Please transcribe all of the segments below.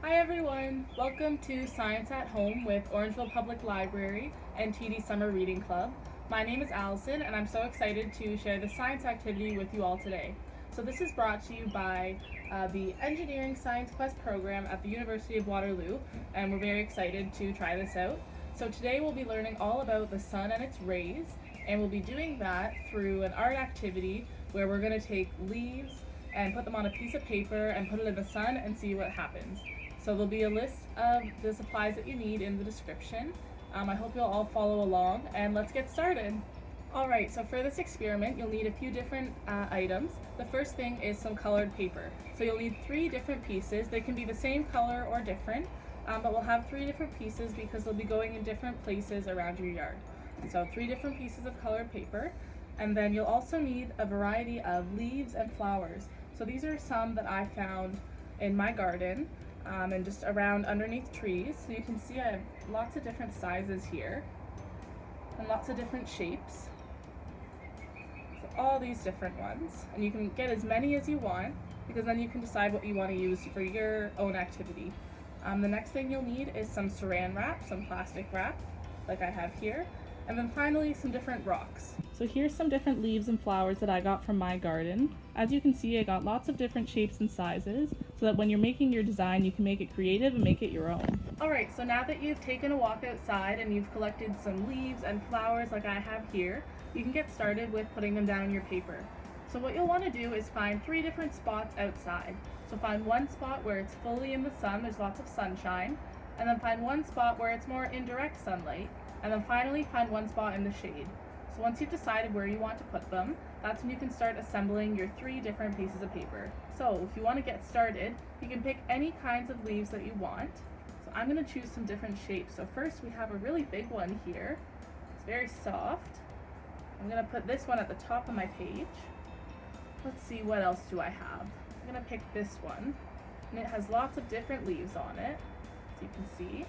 Hi everyone! Welcome to Science at Home with Orangeville Public Library and TD Summer Reading Club. My name is Allison and I'm so excited to share the science activity with you all today. So this is brought to you by the Engineering Science Quest program at the University of Waterloo, and we're very excited to try this out. So today we'll be learning all about the sun and its rays, and we'll be doing that through an art activity where we're going to take leaves and put them on a piece of paper and put it in the sun and see what happens. So there'll be a list of the supplies that you need in the description. I hope you'll all follow along, and let's get started. Alright, so for this experiment you'll need a few different items. The first thing is some colored paper. So you'll need 3 different pieces. They can be the same color or different, but we'll have 3 different pieces because they'll be going in different places around your yard. So 3 different pieces of colored paper, and then you'll also need a variety of leaves and flowers. So these are some that I found in my garden. And just around underneath trees. So you can see I have lots of different sizes here and lots of different shapes. So all these different ones, and you can get as many as you want because then you can decide what you want to use for your own activity. The next thing you'll need is some saran wrap, some plastic wrap like I have here, and then finally some different rocks. So here's some different leaves and flowers that I got from my garden. As you can see, I got lots of different shapes and sizes so that when you're making your design, you can make it creative and make it your own. Alright, so now that you've taken a walk outside and you've collected some leaves and flowers like I have here, you can get started with putting them down on your paper. So what you'll want to do is find 3 different spots outside. So find one spot where it's fully in the sun, there's lots of sunshine, and then find one spot where it's more indirect sunlight, and then finally find one spot in the shade. So once you've decided where you want to put them, that's when you can start assembling your 3 different pieces of paper. So if you want to get started, you can pick any kinds of leaves that you want. So I'm going to choose some different shapes. So first we have a really big one here. It's very soft. I'm going to put this one at the top of my page. Let's see, what else do I have? I'm going to pick this one, and it has lots of different leaves on it, as you can see.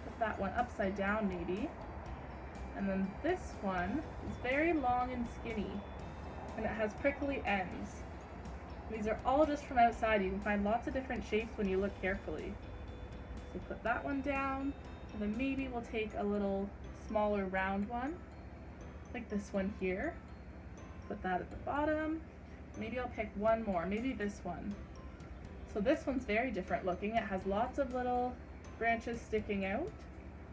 Put that one upside down maybe. And then this one is very long and skinny, and it has prickly ends. These are all just from outside. You can find lots of different shapes when you look carefully. So put that one down, and then maybe we'll take a little smaller round one, like this one here. Put that at the bottom. Maybe I'll pick one more, maybe this one. So this one's very different looking. It has lots of little branches sticking out.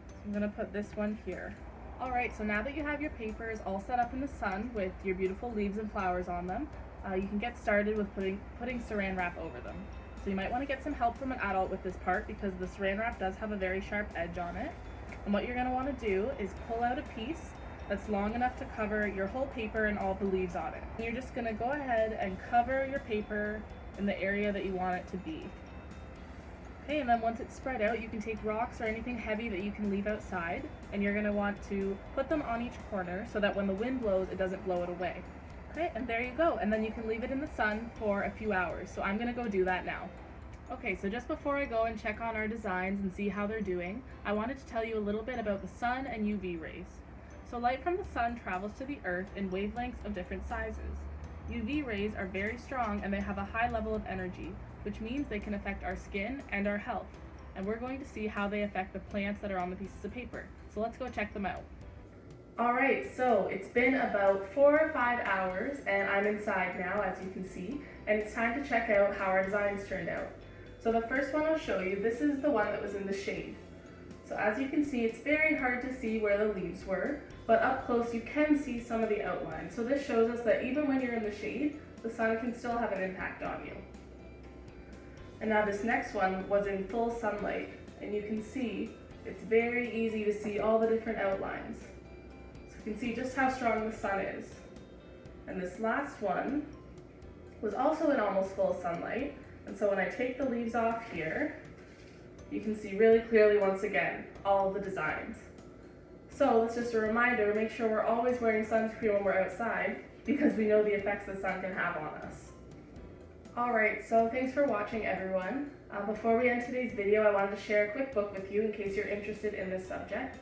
So I'm gonna put this one here. Alright, so now that you have your papers all set up in the sun with your beautiful leaves and flowers on them, you can get started with putting saran wrap over them. So you might want to get some help from an adult with this part because the saran wrap does have a very sharp edge on it. And what you're going to want to do is pull out a piece that's long enough to cover your whole paper and all the leaves on it. And you're just going to go ahead and cover your paper in the area that you want it to be. Okay, and then once it's spread out, you can take rocks or anything heavy that you can leave outside, and you're going to want to put them on each corner so that when the wind blows, it doesn't blow it away. Okay, and there you go, and then you can leave it in the sun for a few hours. So I'm going to go do that now. Okay, so just before I go and check on our designs and see how they're doing, I wanted to tell you a little bit about the sun and UV rays. So light from the sun travels to the earth in wavelengths of different sizes. UV rays are very strong and they have a high level of energy, which means they can affect our skin and our health. And we're going to see how they affect the plants that are on the pieces of paper. So let's go check them out. Alright, so it's been about 4 or 5 hours and I'm inside now, as you can see, and it's time to check out how our designs turned out. So the first one I'll show you, this is the one that was in the shade. So as you can see, it's very hard to see where the leaves were, but up close you can see some of the outline. So this shows us that even when you're in the shade, the sun can still have an impact on you. And now this next one was in full sunlight, and you can see it's very easy to see all the different outlines. So you can see just how strong the sun is. And this last one was also in almost full sunlight, and so when I take the leaves off here, you can see really clearly once again all the designs. So it's just a reminder, make sure we're always wearing sunscreen when we're outside because we know the effects the sun can have on us. Alright, so thanks for watching everyone. Before we end today's video, I wanted to share a quick book with you in case you're interested in this subject.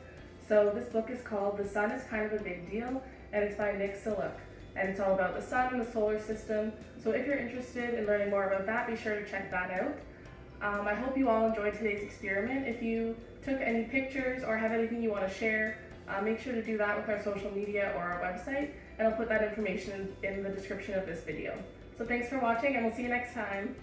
So this book is called The Sun is Kind of a Big Deal, and it's by Nick Siluk. And it's all about the sun and the solar system. So if you're interested in learning more about that, be sure to check that out. I hope you all enjoyed today's experiment. If you took any pictures or have anything you want to share, make sure to do that with our social media or our website, and I'll put that information in the description of this video. So thanks for watching, and we'll see you next time.